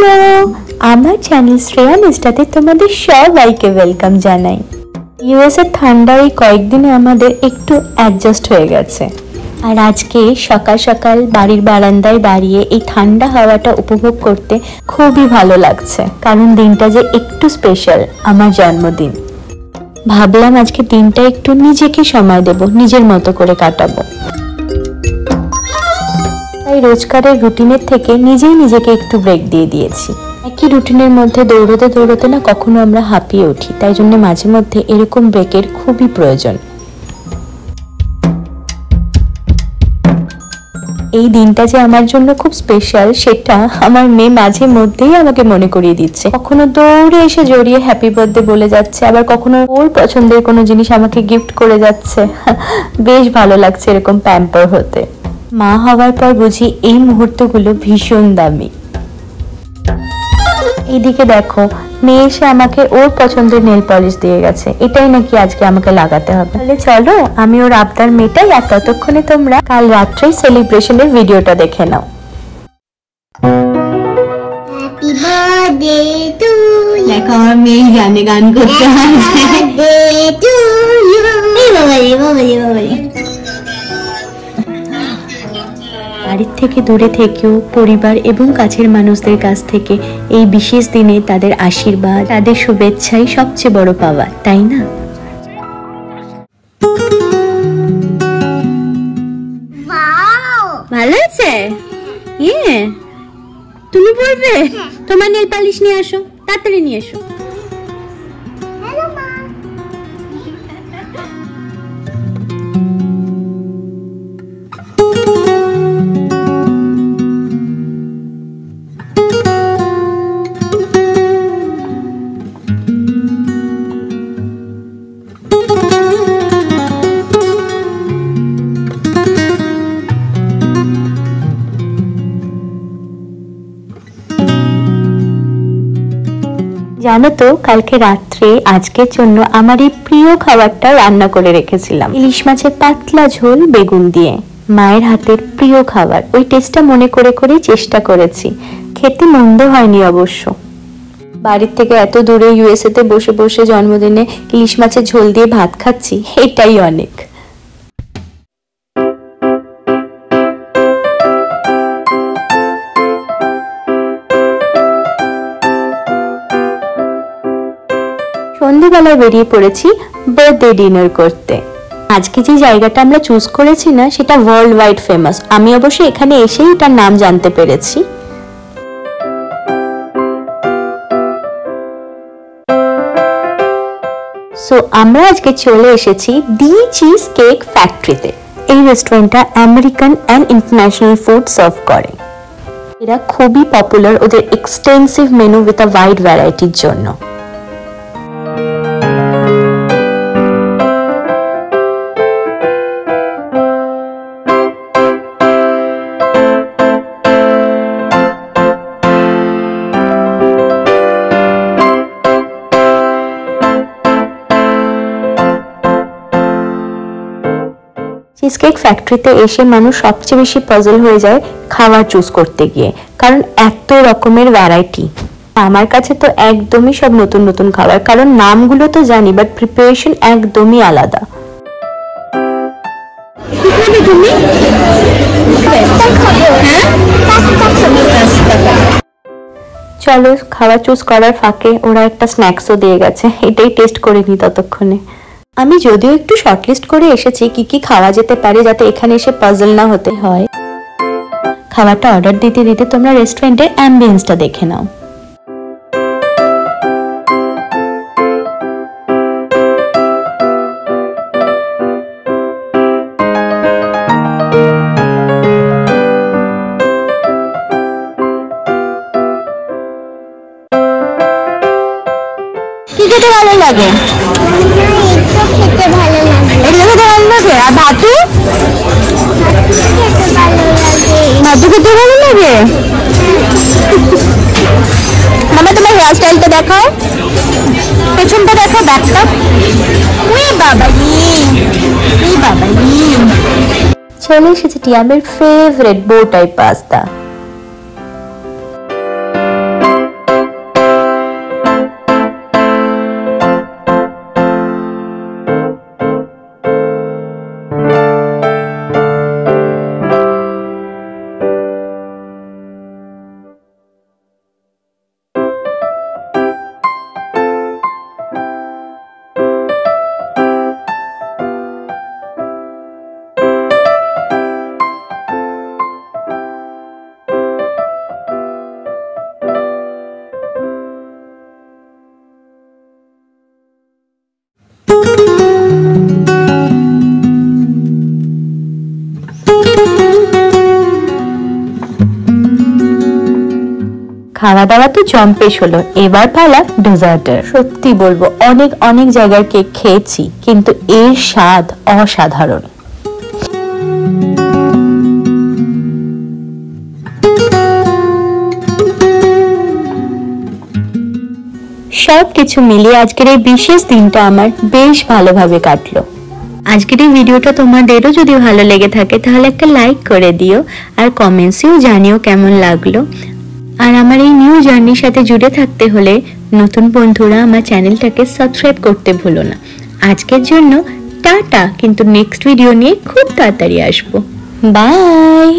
Hello, আমার channel Shreya নিষ্ঠাতে তোমাদের সবাইকে ওয়েলকাম জানাই। ইউএসএ ঠান্ডা এই কয়েকদিনে আমাদের একটু অ্যাডজাস্ট হয়ে গেছে, আর আজকে সকাল সকাল বাড়ির বারান্দায় দাঁড়িয়ে এই ঠান্ডা হাওয়াটা উপভোগ করতে খুবই ভালো লাগছে, কারণ দিনটা যে একটু স্পেশাল, আমার জন্মদিন। ভাবলাম আজকে দিনটা একটু নিজেকে সময় দেব, নিজের মতো করে কাটাবো। তাই রোজকারের রুটিনের থেকে নিজেই নিজেকে একটু ব্রেক দিয়ে দিয়েছি। একই রুটিনের মধ্যে দৌড়তে দৌড়তে না কখনো আমরা হাঁপিয়ে উঠি, তাই জন্য মাঝে মধ্যে এরকম ব্রেকের খুবই প্রয়োজন। এই দিনটা যে আমার জন্য খুব স্পেশাল, সেটা আমার মেয়ে মাঝে মধ্যেই আমাকে মনে করিয়ে দিচ্ছে। কখনো দৌড়ে এসে জড়িয়ে হ্যাপি বার্থডে বলে যাচ্ছে, আবার কখনো ওর পছন্দের কোনো জিনিস আমাকে গিফট করে যাচ্ছে। বেশ ভালো লাগছে এরকম প্যাম্পার হতে। মা হওয়ার পর বুঝি এই মুহূর্তগুলো ভীষণ দামি। এইদিকে দেখো, মেয়ে এসে আমাকে ওর পছন্দের নেল পলিশ দিয়ে গেছে, এটাই নাকি আজকে আমাকে লাগাতে হবে। তাহলে চলো আমি ওর আবদার মেটাই, আর ততক্ষণে তোমরা কাল রাত্রে সেলিব্রেশনের ভিডিওটা দেখে নাও। Happy birthday to you. দেখো আমার মেয়ে গানে গান করতে হয়। Birthday to you. এই বাবা রে বাবা রে বাবা রে। বাড়ির থেকে দূরে থেকেও পরিবার এবং কাছের মানুষদের কাছ থেকে এই বিশেষ দিনে তাদের আশীর্বাদ, তাদের শুভেচ্ছাই সবচেয়ে বড় পাওয়া, তাই না? ওয়াও, ভালো আছে? তুমি পড়বে? তোমার নেল পালিশ নিয়ে আসো, তাড়াতাড়ি নিয়ে এসো। হ্যালো মা। জানো তো, কালকে রাত্রে আজকের জন্য আমার এই প্রিয় খাবারটা রান্না করে রেখেছিলাম। ইলিশ মাছের পাতলা ঝোল বেগুন দিয়ে, মায়ের হাতের প্রিয় খাবার। ওই টেস্টটা মনে করে করেই চেষ্টা করেছি, খেতে মন্দ হয়নি অবশ্য। বাড়ির থেকে এত দূরে ইউএসএ তে বসে বসে জন্মদিনে ইলিশ মাছের ঝোল দিয়ে ভাত খাচ্ছি, এটাই অনেক। সন্ধ্যেবেলায় বেরিয়ে পড়েছি বার্থডে ডিনার করতে। আজকে যে জায়গাটা আমরা চুজ করেছি না, সেটা ওয়ার্ল্ড ওয়াইড ফেমাস। আমি অবশ্য এখানে এসেই তার নাম জানতে পেরেছি। সো আমরা আজকে চলে এসেছি দি চিজ কেক ফ্যাক্টরিতে। এই রেস্টুরেন্টটা American and international food serve করে। এরা খুবই পপুলার ওদের extensive menu with a wide ভ্যারাইটির জন্য। চিজ কেক ফ্যাক্টরিতে এসে মানুষ সবচেয়ে বেশি পাজল হয়ে যায় খাবার চুজ করতে গিয়ে, কারণ এত রকমের ভ্যারাইটি। আমার কাছে তো একদমই সব নতুন নতুন খাবার, কারণ নামগুলো তো জানি, বাট প্রিপারেশন একদমই আলাদা। চলো, খাবার চুজ করার ফাঁকে ওরা একটা স্ন্যাক্সও দিয়ে গেছে, এটাই টেস্ট করে নি ততক্ষণে। আমি যদিও একটু শর্টলিস্ট করে এসেছি কি কি খাওয়া যেতে পারে, যাতে এখানে এসে পাজল না হতে হয়। খাবারটা অর্ডার দিতে দিতে তোমরা রেস্টুরেন্টের অ্যাম্বিয়েন্সটা দেখে নাও। কি খেতে ভালো লাগে? খেতে ভালো লাগে। এগুলো খেতে ভালো লাগে। আর ভাতু? খেতে ভালো লাগে। ভাতু খেতে ভালো লাগে। মামা তোমার হেয়ার স্টাইলটা দেখাও, পেছনটা দেখো, ব্যাকটা। ওই বাবা চলে এসেছে টিয়ামের ফেভারিট বো টাইপ পাস্তা। খাওয়া দাওয়া তো জম্পেশ হলো, এবার পালা ডেজার্টের। সত্যি বলবো অনেক অনেক জায়গার কেক খেয়েছি, কিন্তু এর স্বাদ অসাধারণ। সব কিছু মিলিয়ে আজকের এই বিশেষ দিনটা আমার বেশ ভালোভাবে কাটলো। আজকের এই ভিডিওটা তোমাদেরও যদি ভালো লেগে থাকে তাহলে একটা লাইক করে দিও, আর কমেন্টসেও জানিও কেমন লাগলো। আর আমার এই নিউ জার্নির সাথে জুড়ে থাকতে হলে নতুন বন্ধুরা আমার চ্যানেলটাকে সাবস্ক্রাইব করতে ভুলো না। আজকের জন্য টাটা, কিন্তু নেক্সট ভিডিও নিয়ে খুব তাড়াতাড়ি আসবো। বাই।